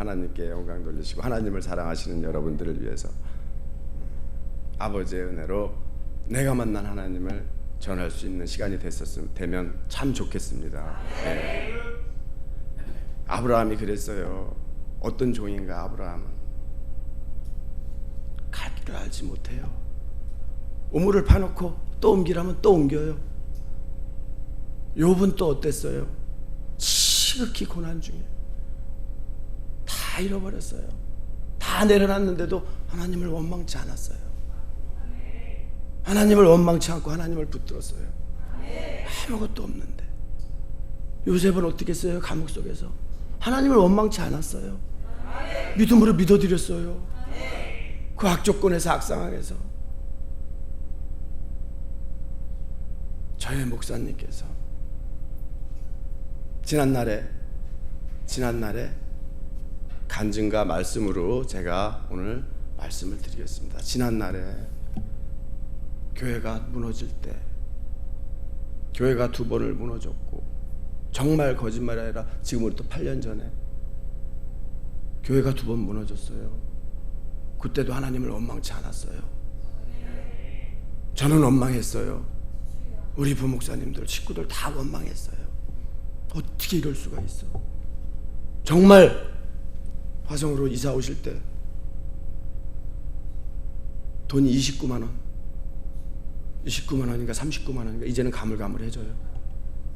하나님께 영광 돌리시고 하나님을 사랑하시는 여러분들을 위해서 아버지의 은혜로 내가 만난 하나님을 전할 수 있는 시간이 되면 참 좋겠습니다. 네. 아브라함이 그랬어요. 어떤 종인가 아브라함은 갈 길을 알지 못해요. 우물을 파놓고 또 옮기라면 또 옮겨요. 욥은 또 어땠어요? 지극히 고난 중에 다 잃어버렸어요. 다 내려놨는데도 하나님을 원망치 않았어요. 하나님을 원망치 않고 하나님을 붙들었어요. 아무것도 없는데. 요셉은 어떻게 했어요? 감옥 속에서 하나님을 원망치 않았어요. 믿음으로 믿어드렸어요. 그 악조건에서, 악상황에서. 저희 목사님께서 지난날에 간증과 말씀으로 제가 오늘 말씀을 드리겠습니다. 지난날에 교회가 무너질 때, 교회가 2번을 무너졌고, 정말 거짓말이 아니라 지금으로부터 8년 전에 교회가 2번 무너졌어요. 그때도 하나님을 원망치 않았어요. 저는 원망했어요. 우리 부목사님들, 식구들 다 원망했어요. 어떻게 이럴 수가 있어? 정말 화성으로 이사 오실 때 돈이 29만 원인가 39만 원인가 이제는 가물가물해져요.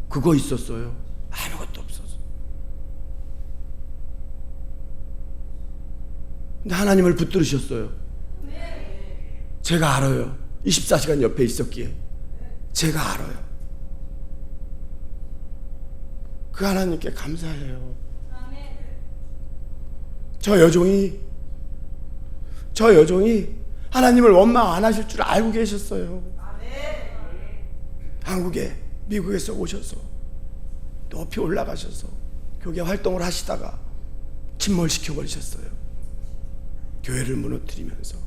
그거 있었어요. 아무것도 없었어. 근데 하나님을 붙들으셨어요. 제가 알아요. 24시간 옆에 있었기에 제가 알아요. 그 하나님께 감사해요. 저 여종이 하나님을 원망 안 하실 줄 알고 계셨어요. 한국에, 미국에서 오셔서 높이 올라가셔서 교회 활동을 하시다가 침몰시켜버리셨어요. 교회를 무너뜨리면서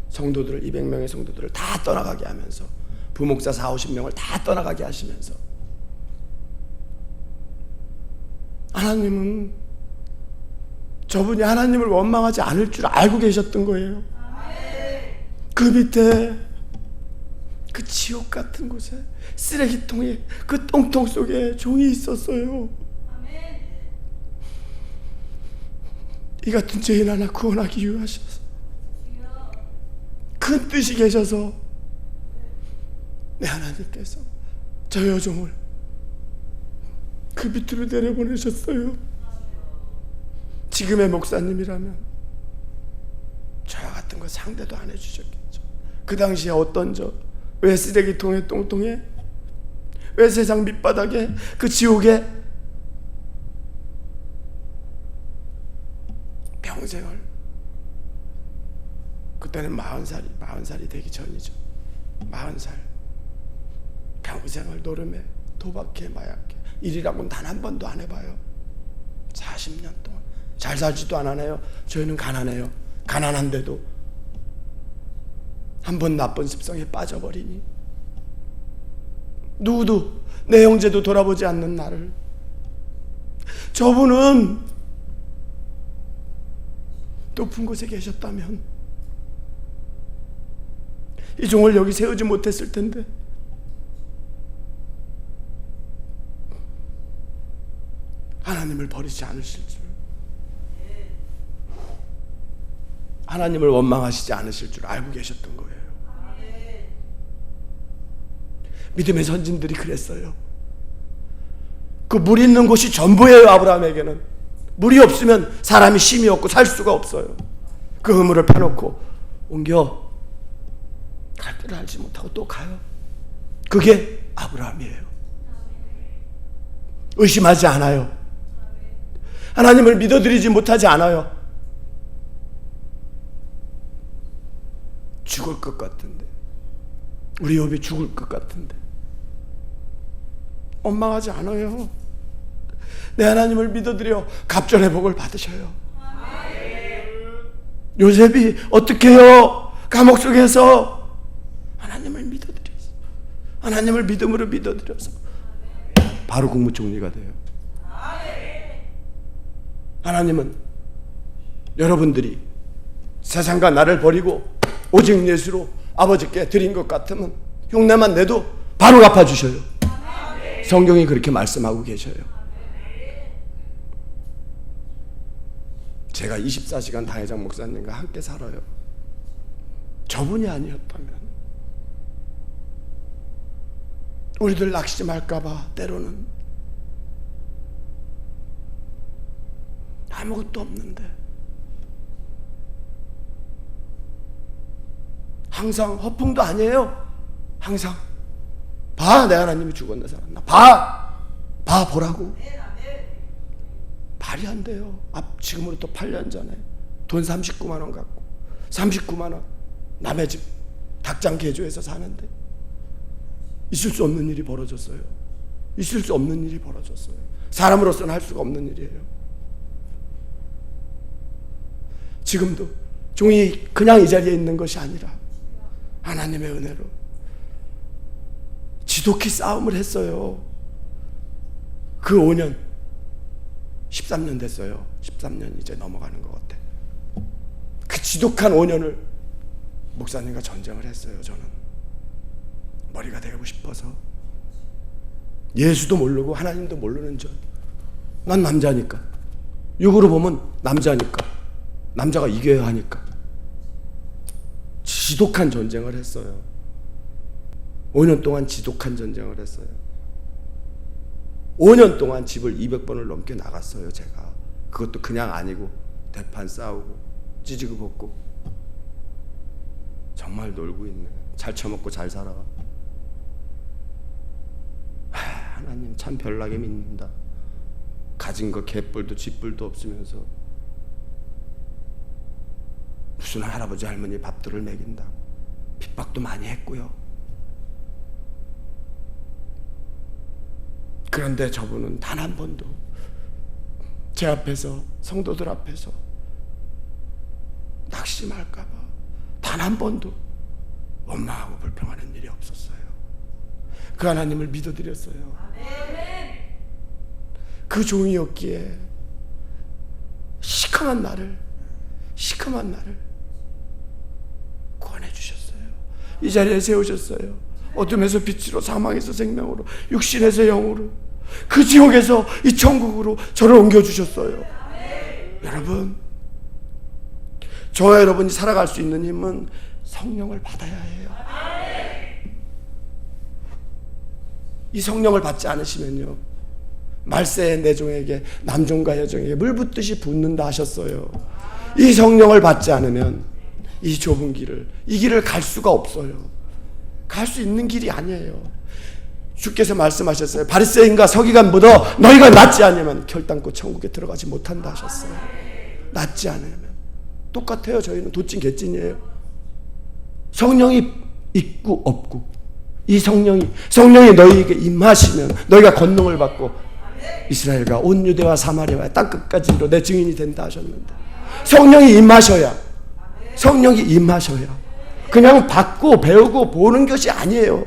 성도들을, 200명의 성도들을 다 떠나가게 하면서, 부목사 40-50명을 다 떠나가게 하시면서, 하나님은 저분이 하나님을 원망하지 않을 줄 알고 계셨던 거예요. 그 밑에, 그 지옥 같은 곳에, 쓰레기통에, 그 똥통 속에 종이 있었어요. 이 같은 죄인 하나 구원하기 위하셔서, 큰 뜻이 계셔서 내 하나님께서 저 여종을 그 밑으로 내려보내셨어요. 지금의 목사님이라면 저와 같은 거 상대도 안 해주셨겠죠. 그 당시에 어떤 왜 쓰레기통에, 똥통에, 왜 세상 밑바닥에, 그 지옥에 평생을, 그때는 40살이 되기 전이죠. 40살 평생을 노름에, 도박해, 마약해, 일이라고는 단 한 번도 안 해봐요. 40년 동안 잘 살지도 않아요. 저희는 가난해요. 가난한데도 한 번 나쁜 습성에 빠져버리니 누구도, 내 형제도 돌아보지 않는 나를, 저분은 높은 곳에 계셨다면 이 종을 여기 세우지 못했을 텐데, 하나님을 버리지 않으실 줄, 하나님을 원망하시지 않으실 줄 알고 계셨던 거예요. 믿음의 선진들이 그랬어요. 그 물 있는 곳이 전부예요. 아브라함에게는 물이 없으면 사람이 쉼이 없고 살 수가 없어요. 그 우물을 파놓고 옮겨 갈 길을 알지 못하고 또 가요. 그게 아브라함이에요. 의심하지 않아요. 하나님을 믿어드리지 못하지 않아요. 죽을 것 같은데, 우리 욥이 죽을 것 같은데 원망하지 않아요. 내 하나님을 믿어드려 갑절의 복을 받으셔요. 요셉이 어떻게 해요? 감옥 속에서 하나님을 믿어드려서, 하나님을 믿음으로 믿어드려서 바로 국무총리가 돼요. 하나님은 여러분들이 세상과 나를 버리고 오직 예수로 아버지께 드린 것 같으면 흉내만 내도 바로 갚아주셔요. 성경이 그렇게 말씀하고 계셔요. 제가 24시간 당회장 목사님과 함께 살아요. 저분이 아니었다면 우리들 낙심할까봐 때로는 아무것도 없는데 항상 허풍도 아니에요. 항상 봐, 내 하나님이 죽었네 살았나, 봐 보라고. 말이 안 돼요. 지금으로부터 8년 전에 돈 39만 원 갖고 39만 원 남의 집 닭장 개조해서 사는데 있을 수 없는 일이 벌어졌어요. 있을 수 없는 일이 벌어졌어요. 사람으로서는 할 수가 없는 일이에요. 지금도 종이 그냥 이 자리에 있는 것이 아니라 하나님의 은혜로 지독히 싸움을 했어요. 그 5년 13년 됐어요. 13년 이제 넘어가는 것 같아. 그 지독한 5년을 목사님과 전쟁을 했어요. 저는 머리가 되고 싶어서 예수도 모르고 하나님도 모르는 난 남자니까, 육으로 보면 남자니까, 남자가 이겨야 하니까 지독한 전쟁을 했어요. 5년 동안 지독한 전쟁을 했어요. 5년 동안 집을 200번을 넘게 나갔어요. 제가 그것도 그냥 아니고 대판 싸우고 찌지고 볶고 정말 놀고 있네. 잘 처먹고 잘 살아. 하나님 참 별나게 믿는다. 가진 거 개뿔도 쥐뿔도 없으면서 무슨 할아버지 할머니 밥들을 먹인다고 핍박도 많이 했고요. 그런데 저분은 단 한 번도 제 앞에서, 성도들 앞에서 낙심할까봐 단 한 번도 원망하고 불평하는 일이 없었어요. 그 하나님을 믿어드렸어요. 그 종이었기에 시커먼 나를 구원해 주셨어요. 이 자리에 세우셨어요. 어둠에서 빛으로, 사망에서 생명으로, 육신에서 영으로, 그 지옥에서 이 천국으로 저를 옮겨주셨어요. 여러분, 저와 여러분이 살아갈 수 있는 힘은 성령을 받아야 해요. 이 성령을 받지 않으시면요, 말세의 내 종에게, 남종과 여종에게 물 붓듯이 붓는다 하셨어요. 이 성령을 받지 않으면 이 좁은 길을, 이 길을 갈 수가 없어요. 갈 수 있는 길이 아니에요. 주께서 말씀하셨어요. 바리새인과 서기관보다 너희가 낫지 않으면 결단코 천국에 들어가지 못한다 하셨어요. 낫지 않으면. 똑같아요. 저희는 도찐 개찐이에요. 성령이 있고 없고, 이 성령이 너희에게 임하시면 너희가 권능을 받고 이스라엘과 온 유대와 사마리아와 땅 끝까지로 내 증인이 된다 하셨는데, 성령이 임하셔야 그냥 받고 배우고 보는 것이 아니에요.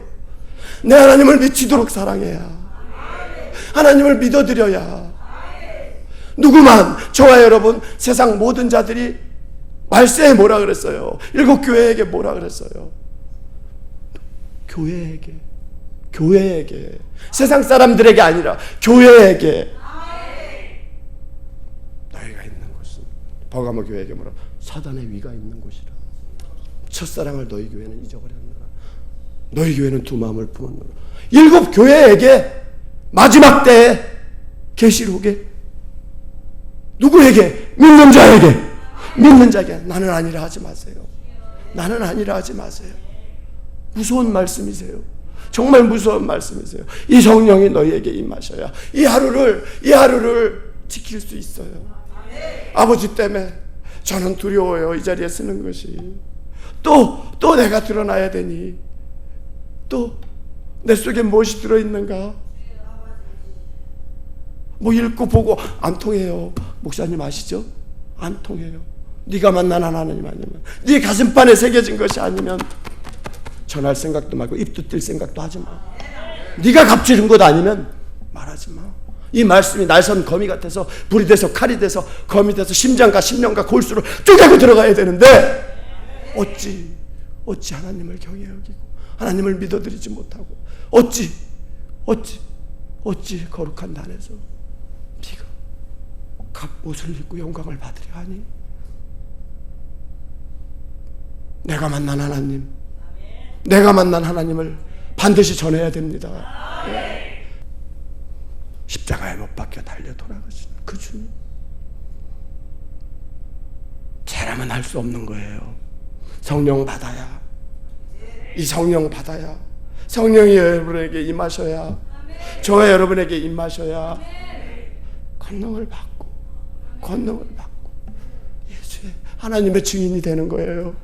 내 하나님을 미치도록 사랑해야, 하나님을 믿어드려야. 누구만, 저와 여러분, 세상 모든 자들이 말세에 뭐라 그랬어요? 일곱 교회에게 뭐라 그랬어요? 교회에게, 세상 사람들에게 아니라 교회에게. 너희가 있는 곳은, 버가모 교회에게 뭐라? 사단의 위가 있는 곳이라. 첫사랑을 너희 교회는 잊어버렸노라. 너희 교회는 두 마음을 품었노라. 일곱 교회에게 마지막 때에 계시록에 누구에게? 믿는 자에게 나는 아니라 하지 마세요. 나는 아니라 하지 마세요. 무서운 말씀이세요. 정말 무서운 말씀이세요. 이 성령이 너희에게 임하셔야 이 하루를 지킬 수 있어요. 아버지 때문에 저는 두려워요. 이 자리에 쓰는 것이. 또 내가 드러나야 되니, 또 내 속에 무엇이 들어있는가? 뭐 읽고 보고 안 통해요. 목사님 아시죠? 안 통해요. 네가 만난 하나님 아니면, 네 가슴판에 새겨진 것이 아니면 전할 생각도 말고 입도 뜰 생각도 하지 마. 네가 값지른 것 아니면 말하지 마. 이 말씀이 날선 거미 같아서 불이 돼서 칼이 돼서 검이 돼서 심장과 심령과 골수를 쪼개고 들어가야 되는데 어찌 하나님을 경외 여기고 하나님을 믿어드리지 못하고 어찌 거룩한 단에서 네가 갑옷을 입고 영광을 받으려 하니? 내가 만난 하나님을 반드시 전해야 됩니다. 십자가에 못 박혀 달려 돌아가시는 그 주님, 사람은 할 수 없는 거예요. 성령 받아야, 이 성령 받아야, 성령이 여러분에게 임하셔야, 저와 여러분에게 임하셔야 권능을 받고 예수의 하나님의 증인이 되는 거예요.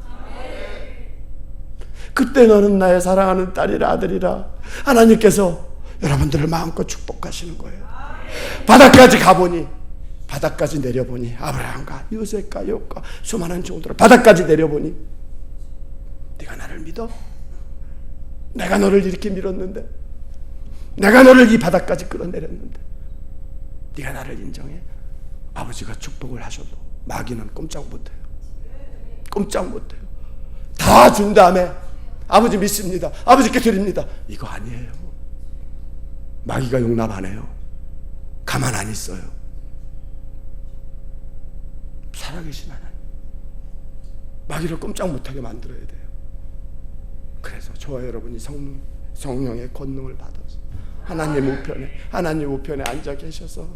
그때 너는 나의 사랑하는 딸이라 아들이라 하나님께서 여러분들을 마음껏 축복하시는 거예요. 바다까지 가보니, 바다까지 내려보니, 아브라함과 요셉과 욥과 수많은 종들을 바다까지 내려보니, 네가 나를 믿어? 내가 너를 이렇게 밀었는데, 내가 너를 이 바다까지 끌어내렸는데 네가 나를 인정해? 아버지가 축복을 하셔도 마귀는 꼼짝 못해요. 다 준 다음에 아버지 믿습니다, 아버지께 드립니다, 이거 아니에요. 마귀가 용납 안 해요. 가만 안 있어요. 살아계신 하나님, 마귀를 꼼짝 못하게 만들어야 돼요. 그래서 저와 여러분이 성령의 권능을 받아서 하나님 우편에 앉아 계셔서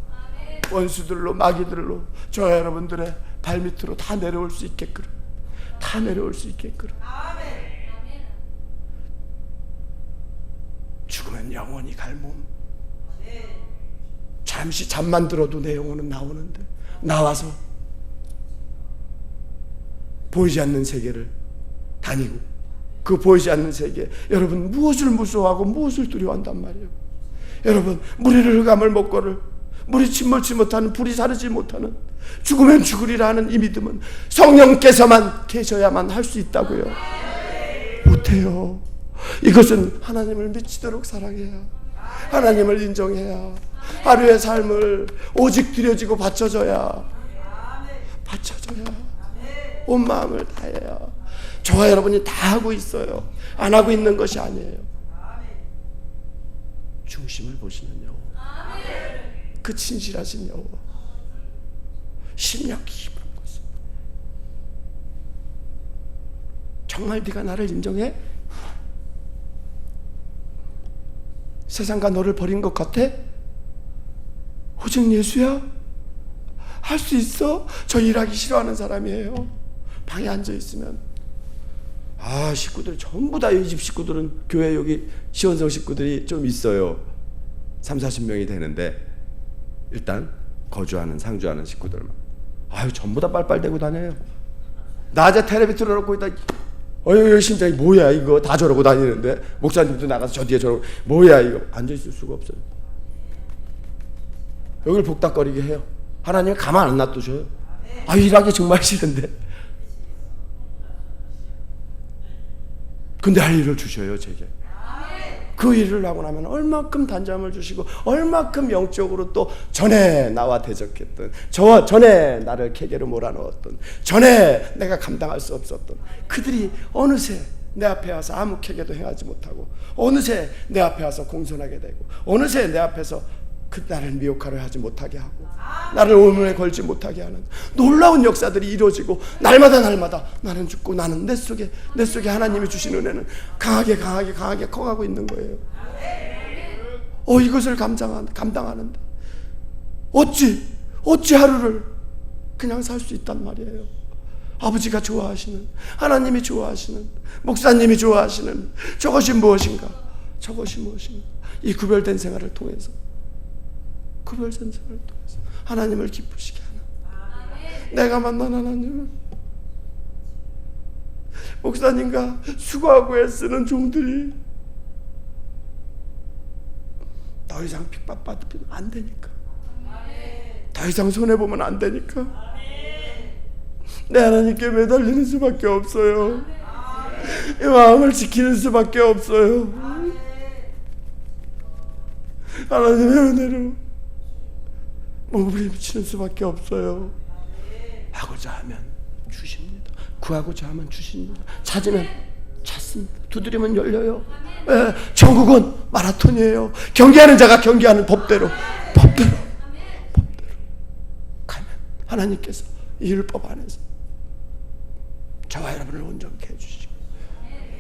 원수들로, 마귀들로 저와 여러분들의 발밑으로 다 내려올 수 있게끔, 죽으면 영원히 갈 몸, 잠시 잠만 들어도 내 영혼은 나오는데, 나와서 보이지 않는 세계를 다니고, 그 보이지 않는 세계, 여러분 무엇을 무서워하고 무엇을 두려워한단 말이에요. 여러분, 무리를 흑암을 못 걸을, 물이 침몰치 못하는, 불이 사르지 못하는, 죽으면 죽으리라 하는 이 믿음은 성령께서만 계셔야만 할 수 있다고요. 못해요. 이것은 하나님을 미치도록 사랑해야, 하나님을 인정해야, 하루의 삶을 오직 드려지고 바쳐줘야, 온 마음을 다해야. 저와 여러분이 다 하고 있어요. 안 하고 있는 것이 아니에요. 중심을 보시는 여호와, 그 진실하신 여호와, 심령 깊은 곳, 정말 네가 나를 인정해? 세상과 너를 버린 것 같아? 오직 예수야? 할 수 있어? 저 일하기 싫어하는 사람이에요. 방에 앉아있으면, 식구들 전부 다, 이 집 식구들은, 교회 여기 시원성 식구들이 좀 있어요. 30-40명이 되는데, 일단 거주하는, 상주하는 식구들만, 전부 다 빨빨대고 다녀요. 낮에 텔레비 틀어놓고 있다, 심장이 뭐야 이거, 다 저러고 다니는데, 목사님도 나가서 저 뒤에 저러고, 뭐야 이거, 앉아있을 수가 없어요. 여기를 복닥거리게 해요. 하나님은 가만 안 놔두셔요. 일하기 정말 싫은데, 근데 할 일을 주셔요, 제게. 그 일을 하고 나면 얼마큼 단잠을 주시고, 얼마큼 영적으로 또 전에 나와 대적했던, 전에 나를 계계로 몰아넣었던, 전에 내가 감당할 수 없었던 그들이 어느새 내 앞에 와서 아무 계계도 행하지 못하고, 어느새 내 앞에 와서 공손하게 되고, 어느새 내 앞에서 나를 미혹하려 하지 못하게 하고, 나를 오문에 걸지 못하게 하는 놀라운 역사들이 이루어지고, 날마다 나는 죽고, 나는 내 속에 하나님이 주신 은혜는 강하게 커가고 있는 거예요. 이것을 감당하는데 어찌 하루를 그냥 살 수 있단 말이에요. 아버지가 좋아하시는, 하나님이 좋아하시는, 목사님이 좋아하시는 저것이 무엇인가? 이 구별된 생활을 통해서 하나님을 기쁘시게 하는, 내가 만난 하나님을, 목사님과 수고하고 애쓰는 종들이 더 이상 핍박받으면 안 되니까, 더 이상 손해보면 안 되니까 내 하나님께 매달리는 수밖에 없어요. 이 마음을 지키는 수밖에 없어요. 하나님의 은혜로 몸부림치는 수밖에 없어요. 하고자 하면 주십니다. 구하고자 하면 주십니다. 찾으면 찾습니다. 두드리면 열려요. 천국은 마라톤이에요. 경기하는 자가 경기하는 법대로 가면 하나님께서 이 율법 안에서 저와 여러분을 온전케 해주시고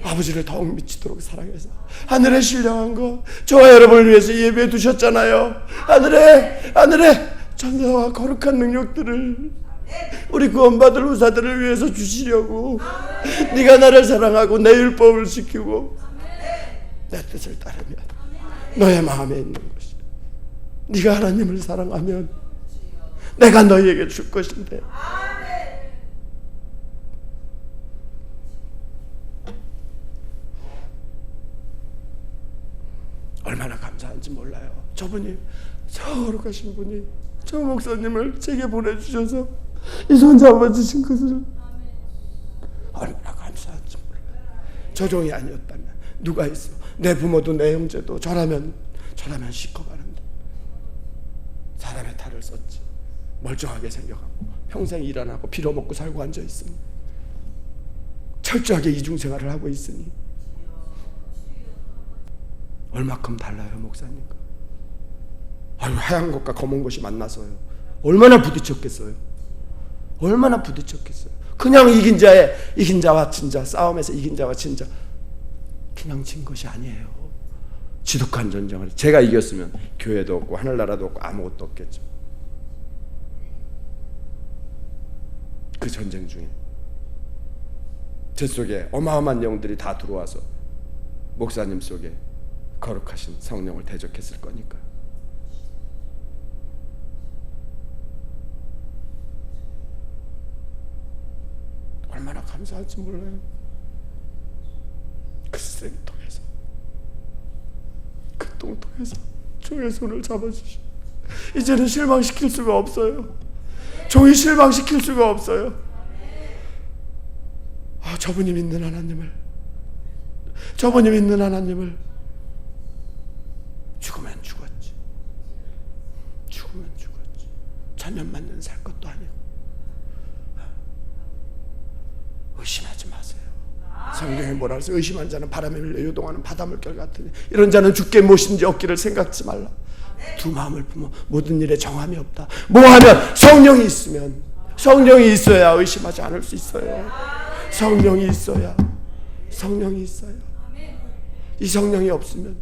아버지를 더욱 미치도록 사랑해서 하늘에 신령한 것 저와 여러분을 위해서 예배해 두셨잖아요. 하늘에 천사와 거룩한 능력들을 우리 구원받을 후사들을 위해서 주시려고 네가 나를 사랑하고 내 율법을 지키고 내 뜻을 따르면 너의 마음에 있는 것이 네가 하나님을 사랑하면 내가 너희에게 줄 것인데 얼마나 감사한지 몰라요. 저분이 저 거룩하신 분이 저 목사님을 제게 보내주셔서 이 손 잡아주신 것을 얼마나 감사한지 몰라요. 저 종이 아니었다면 누가 있어? 내 부모도 내 형제도 저라면 시커가는데 사람의 탈을 썼지. 멀쩡하게 생겨갖고 평생 일 안 하고 빌어먹고 살고 앉아있으니 철저하게 이중생활을 하고 있으니 얼마큼 달라요 목사님과. 아유 하얀 것과 검은 것이 만나서요 얼마나 부딪혔겠어요. 그냥 이긴 자와 진 자 싸움에서 이긴 자와 진 자 그냥 진 것이 아니에요. 지독한 전쟁을 제가 이겼으면 교회도 없고 하늘나라도 없고 아무것도 없겠죠. 그 전쟁 중에 제 속에 어마어마한 영들이 다 들어와서 목사님 속에 거룩하신 성령을 대적했을 거니까. 얼마나 감사할지 몰라요. 그 쓰레기통에서 그 똥통에서 종의 손을 잡아주시고 이제는 실망시킬 수가 없어요. 종이 실망시킬 수가 없어요. 저분이 믿는 하나님을 죽으면 죽었지. 천년만년 살 것도 아니고. 의심하지 마세요. 성경에 뭐라 그래서 의심한 자는 바람에 밀려 요동하는 바닷물결 같으니 이런 자는 주께 무엇인지 없기를 생각지 말라. 두 마음을 품어 모든 일에 정함이 없다. 뭐하면 성령이 있어야 의심하지 않을 수 있어요. 성령이 있어야. 이 성령이 없으면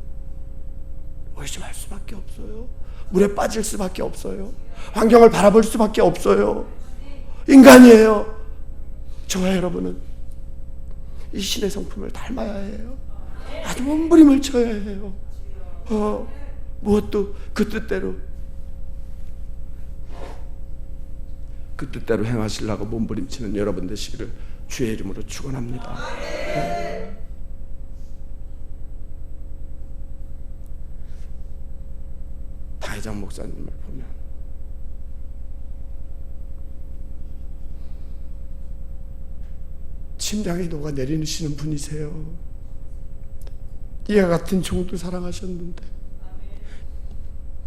의심할 수밖에 없어요. 물에 빠질 수밖에 없어요. 환경을 바라볼 수밖에 없어요. 인간이에요. 저와 여러분은 이 신의 성품을 닮아야 해요. 아주 몸부림을 쳐야 해요. 무엇도 그 뜻대로 행하시려고 몸부림치는 여러분 되시기를 주의 이름으로 축원합니다. 다혜장 목사님을 보면 심장이 녹아내리시는 분이세요. 이와 같은 종도 사랑하셨는데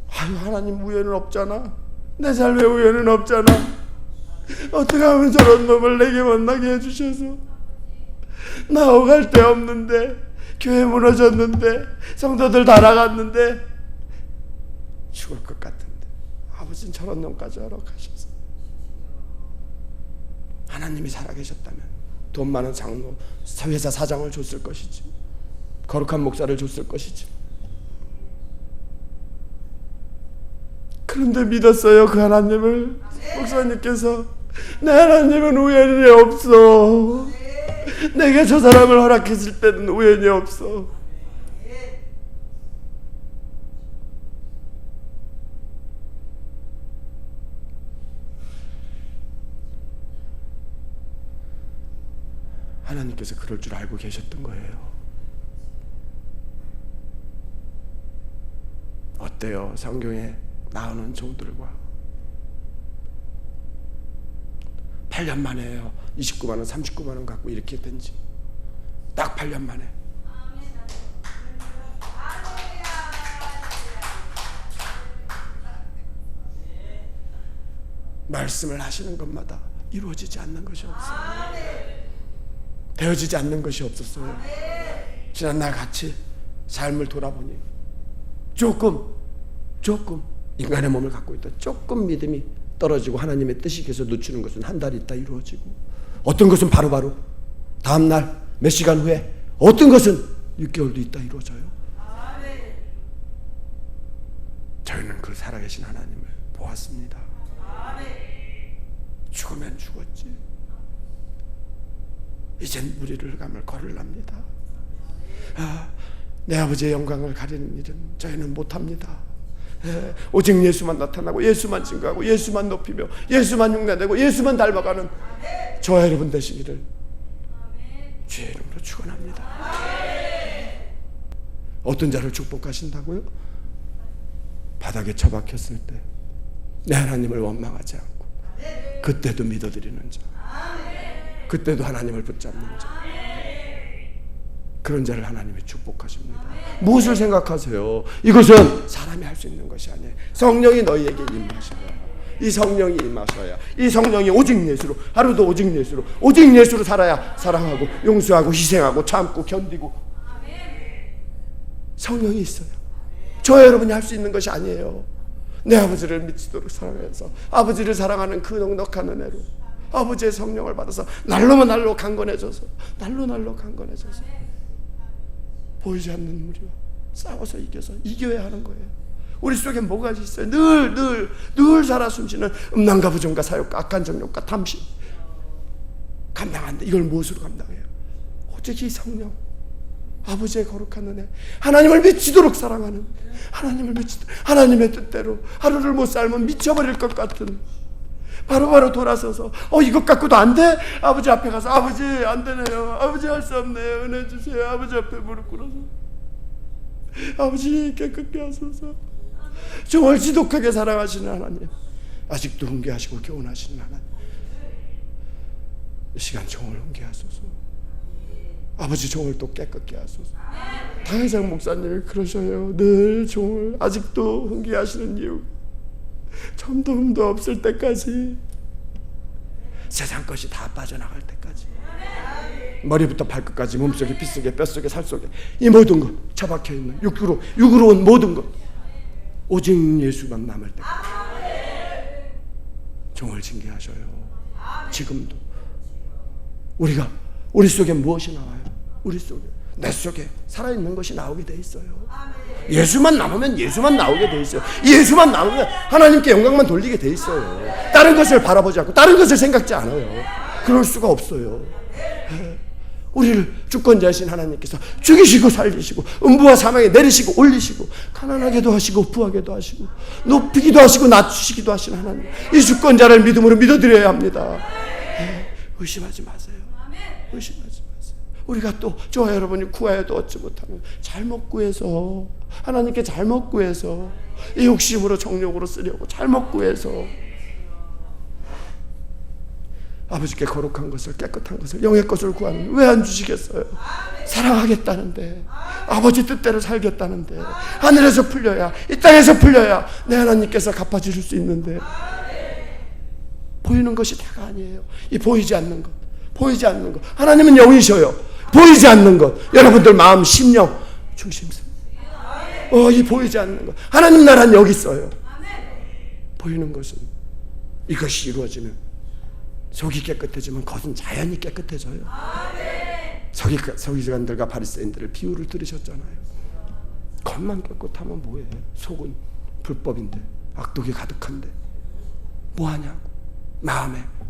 아유 하나님 우연은 없잖아. 내 삶에 우연은 없잖아. 어떻게 하면 저런 놈을 내게 만나게 해주셔서 나 오갈 데 없는데 교회 무너졌는데 성도들 다 나갔는데 죽을 것 같은데 아버지는 저런 놈까지 허락하셔서 하나님이 살아계셨다면 돈 많은 장로 회사 사장을 줬을 것이지 거룩한 목사를 줬을 것이지. 그런데 믿었어요. 그 하나님을. 목사님께서 내 하나님은 우연이 없어. 내게 저 사람을 허락했을 때는 우연이 없어. 하나님께서 그럴 줄 알고 계셨던 거예요. 어때요? 성경에 나오는 종들과 8년 만에요. 29만 원, 39만 원 갖고 이렇게 된지 딱 8년 만에. 말씀을 하시는 것마다 이루어지지 않는 것이 없어요. 되어지지 않는 것이 없었어요. 지난날 같이 삶을 돌아보니 조금 인간의 몸을 갖고 있다 조금 믿음이 떨어지고 하나님의 뜻이 계속 늦추는 것은 한 달 있다 이루어지고, 어떤 것은 바로바로 다음날 몇 시간 후에, 어떤 것은 6개월도 있다 이루어져요. 저희는 그 살아계신 하나님을 보았습니다. 죽으면 죽었지, 이젠 무리를 감을 걸으랍니다. 내 아버지의 영광을 가리는 일은 저희는 못합니다. 오직 예수만 나타나고 예수만 증거하고 예수만 높이며 예수만 흉내내고 예수만 닮아가는 저와 여러분 되시기를 주의 이름으로 축원합니다. 어떤 자를 축복하신다고요? 바닥에 처박혔을 때 내 하나님을 원망하지 않고 그때도 믿어드리는 자, 그때도 하나님을 붙잡는 자, 그런 자를 하나님이 축복하십니다. 무엇을 생각하세요? 이것은 사람이 할 수 있는 것이 아니에요. 성령이 너희에게 임하셔야, 이 성령이 임하셔야, 이 성령이 오직 예수로, 하루도 오직 예수로 살아야 사랑하고 용서하고 희생하고 참고 견디고, 성령이 있어요. 저와 여러분이 할 수 있는 것이 아니에요. 내 아버지를 미치도록 사랑해서 아버지를 사랑하는 그 넉넉한 은혜로 아버지의 성령을 받아서 날로 강건해져서 보이지 않는 무리와 싸워서 이겨야 하는 거예요. 우리 속에 뭐가 있어요? 늘 살아 숨쉬는 음란과 부정과 사욕과 악한 정욕과 탐심, 감당한데 이걸 무엇으로 감당해요? 오직 이 성령, 아버지의 거룩한 은혜, 하나님을 미치도록 사랑하는, 하나님의 뜻대로 하루를 못 살면 미쳐버릴 것 같은, 바로바로 돌아서서 이것 갖고도 안 돼? 아버지 앞에 가서 아버지 안 되네요, 아버지 할 수 없네요, 은혜 주세요. 아버지 앞에 무릎 꿇어서 아버지 깨끗게 하소서. 정말 지독하게 사랑하시는 하나님, 아직도 훈계하시고 교훈하시는 하나님, 이 시간 종을 훈계하소서. 아버지 종을 또 깨끗게 하소서. 당회장 목사님이 그러셔요. 늘 종을 아직도 훈계하시는 이유, 점도 흠도 없을 때까지, 세상 것이 다 빠져나갈 때까지, 머리부터 발끝까지 몸속에 핏속에 뼛속에 살속에 이 모든 것 처박혀있는 육으로 온 모든 것 오직 예수만 남을 때까지 종을 징계하셔요. 지금도 우리 속에 무엇이 나와요? 우리 속에, 내 속에 살아있는 것이 나오게 돼 있어요. 예수만 남으면 예수만 나오게 돼 있어요. 예수만 남으면 하나님께 영광만 돌리게 돼 있어요. 다른 것을 바라보지 않고 다른 것을 생각지 않아요. 그럴 수가 없어요. 우리를 주권자이신 하나님께서 죽이시고 살리시고 음부와 사망에 내리시고 올리시고 가난하게도 하시고 부하게도 하시고 높이기도 하시고 낮추시기도 하시는 하나님, 이 주권자를 믿음으로 믿어드려야 합니다. 의심하지 마세요. 의심하지 마세요. 우리가 또 저와 여러분이 구하여도 얻지 못하는, 잘못 구해서, 하나님께 잘못 구해서, 이 욕심으로 정욕으로 쓰려고 잘못 구해서 아버지께 거룩한 것을, 깨끗한 것을, 영의 것을 구하는, 왜 안 주시겠어요? 사랑하겠다는데, 아버지 뜻대로 살겠다는데, 하늘에서 풀려야, 이 땅에서 풀려야 내 하나님께서 갚아주실 수 있는데, 보이는 것이 다가 아니에요. 이 보이지 않는 것, 하나님은 영이셔요. 보이지 않는 것, 여러분들 마음, 심령, 중심성, 이 보이지 않는 것, 하나님 나라는 여기 있어요. 보이는 것은, 이것이 이루어지면 속이 깨끗해지면 겉은 자연히 깨끗해져요. 서기관들과 바리새인들을 비유를 들으셨잖아요. 겉만 깨끗하면 뭐해? 속은 불법인데, 악독이 가득한데 뭐하냐고.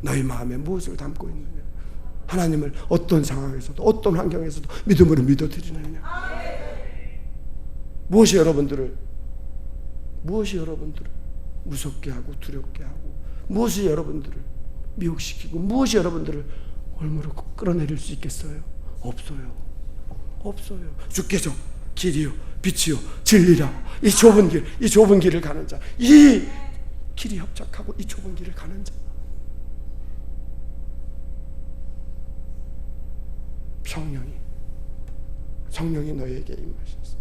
너희 마음에 무엇을 담고 있느냐? 하나님을 어떤 상황에서도 어떤 환경에서도 믿음으로 믿어드리느냐? 무엇이 여러분들을 무섭게 하고 두렵게 하고, 무엇이 여러분들을 미혹시키고, 무엇이 여러분들을 올무로 끌어내릴 수 있겠어요? 없어요. 주께서 길이요 빛이요 진리라. 이 좁은 길을 가는 자, 이 길이 협착하고 이 좁은 길을 가는 자, 성령이 너희에게 임하셨어.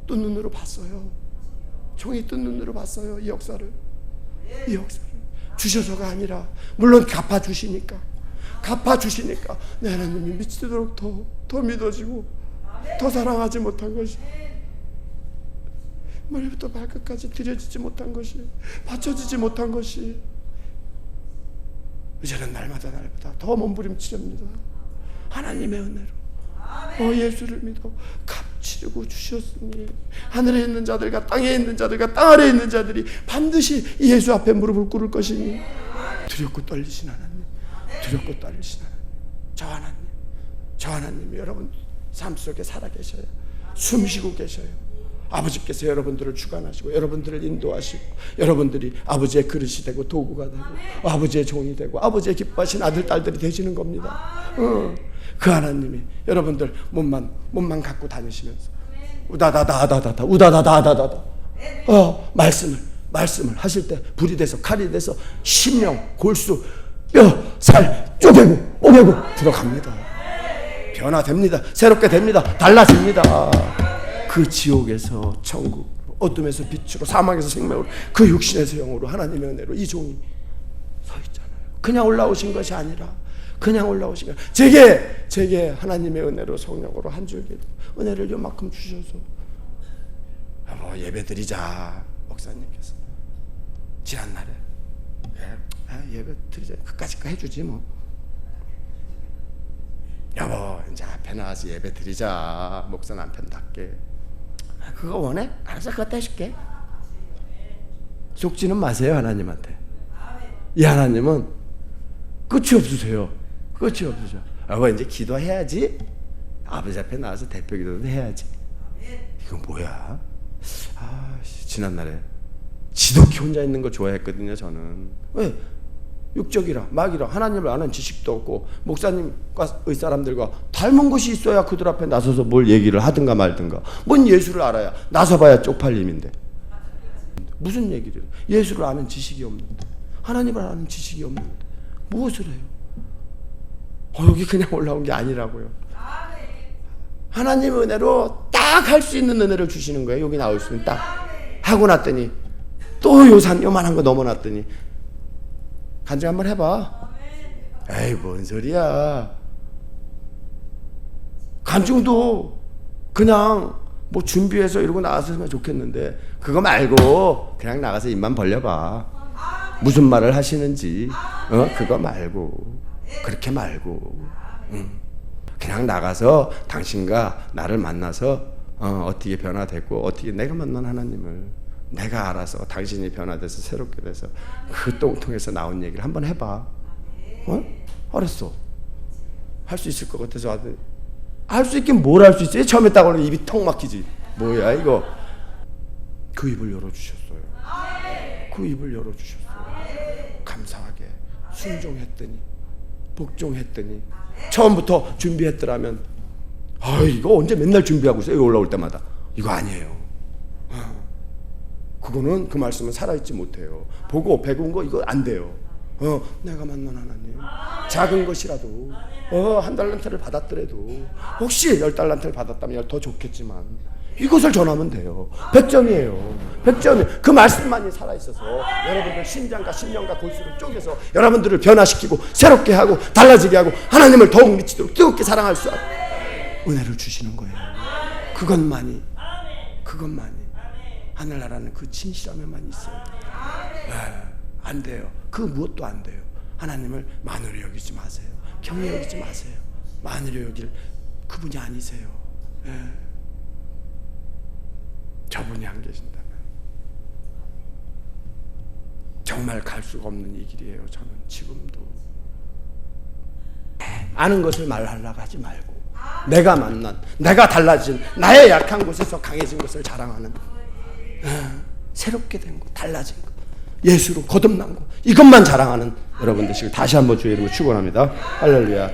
또 눈으로 봤어요. 종이 뜬 눈으로 봤어요. 이 역사를. 이 역사를. 주셔서가 아니라 물론 갚아주시니까 내 하나님이 미치도록 더 믿어지고 더 사랑하지 못한 것이, 머리부터 발끝까지 들여지지 못한 것이, 받쳐지지 못한 것이 이제는 날마다 더 몸부림치렵니다. 하나님의 은혜로 예수를 믿어 값지르고 주셨으니 하늘에 있는 자들과 땅에 있는 자들과 땅 아래에 있는 자들이 반드시 이 예수 앞에 무릎을 꿇을 것이니 두렵고 떨리신 하나님, 두렵고 떨리신 하나님, 저 하나님이 여러분 삶 속에 살아계셔요. 숨쉬고 계셔요. 아버지께서 여러분들을 주관하시고 여러분들을 인도하시고 여러분들이 아버지의 그릇이 되고 도구가 되고 아버지의 종이 되고 아버지의 기뻐하신 아들 딸들이 되시는 겁니다. 그 하나님이 여러분들 몸만 갖고 다니시면서 우다다다다다다 우다다다다다다 말씀을 하실 때 불이 돼서 칼이 돼서 심령, 골수, 뼈, 살 쪼개고 뽀개고 들어갑니다. 변화됩니다. 새롭게 됩니다. 달라집니다. 그 지옥에서 천국, 어둠에서 빛으로, 사망에서 생명으로, 그 육신에서 영으로 하나님의 은혜로 이 종이 서 있잖아요. 그냥 올라오신 것이 아니라 그냥 올라오신 것. 제게 하나님의 은혜로 성령으로 한 줄기 은혜를 요만큼 주셔서 예배 드리자. 목사님께서 지난날에 예배 드리자. 그까짓 거 해주지 뭐. 여보 이제 앞에 나와서 예배 드리자. 목사 남편답게. 그거 원해? 알았어, 그거 떼줄게. 속지는 마세요. 하나님한테. 이 하나님은 끝이 없으세요. 끝이 없으셔. 여보 이제 기도해야지. 아버지 앞에 나와서 대표 기도도 해야지. 이건 뭐야? 지난날에 지독히 혼자 있는 거 좋아했거든요. 저는. 왜? 육적이라 막이라 하나님을 아는 지식도 없고 목사님과의 사람들과 닮은 것이 있어야 그들 앞에 나서서 뭘 얘기를 하든가 말든가. 뭔 예수를 알아야 나서봐야 쪽팔림인데 무슨 얘기를, 예수를 아는 지식이 없는데 하나님을 아는 지식이 없는데 무엇을 해요? 여기 그냥 올라온 게 아니라고요. 하나님의 은혜로 딱 할 수 있는 은혜를 주시는 거예요. 여기 나올 수 있는 딱 하고 났더니 또 요만한 거 넘어놨더니 간증 한번 해봐. 에이 뭔 소리야. 간증도 그냥 뭐 준비해서 이러고 나왔으면 좋겠는데 그거 말고 그냥 나가서 입만 벌려봐. 무슨 말을 하시는지 그거 말고 그렇게 말고 그냥 나가서 당신과 나를 만나서 어떻게 변화됐고 어떻게 내가 만난 하나님을 내가 알아서 당신이 변화돼서 새롭게 돼서 그 똥통에서 나온 얘기를 한번 해봐. 알았어. 할 수 있을 것 같아서 할 수 있긴 뭘 할 수 있어요? 처음에 딱 오는 입이 턱 막히지. 뭐야 이거. 그 입을 열어주셨어요. 그 입을 열어주셨어요. 감사하게 순종했더니 복종했더니 처음부터 준비했더라면 이거 언제 맨날 준비하고 있어요? 여기 올라올 때마다. 이거 아니에요. 그거는 그 말씀은 살아있지 못해요. 보고 배운 거 이거 안 돼요. 내가 만난 하나님 작은 것이라도 한 달란트를 받았더라도 혹시 10달란트를 받았다면 더 좋겠지만 이것을 전하면 돼요. 100점이에요. 100점이 그 말씀만이 살아있어서 여러분들 심장과 심령과 골수를 쪼개서 여러분들을 변화시키고 새롭게 하고 달라지게 하고 하나님을 더욱 미치도록 뜨겁게 사랑할 수 있는 은혜를 주시는 거예요. 그것만이 하늘나라는 그 진실함에만 있어요. 안 돼요. 그 무엇도 안 돼요. 하나님을 만으로 여기지 마세요. 경히 여기지 마세요. 만으로 여길 그분이 아니세요. 저분이 안 계신다면 정말 갈 수가 없는 이 길이에요. 저는 지금도 아는 것을 말하려고 하지 말고 내가 만난, 내가 달라진, 나의 약한 곳에서 강해진 것을 자랑하는 새롭게 된 것, 달라진 것, 예수로 거듭난 것, 이것만 자랑하는 여러분 되시길 다시 한번 주의 이름으로 축원합니다. 할렐루야.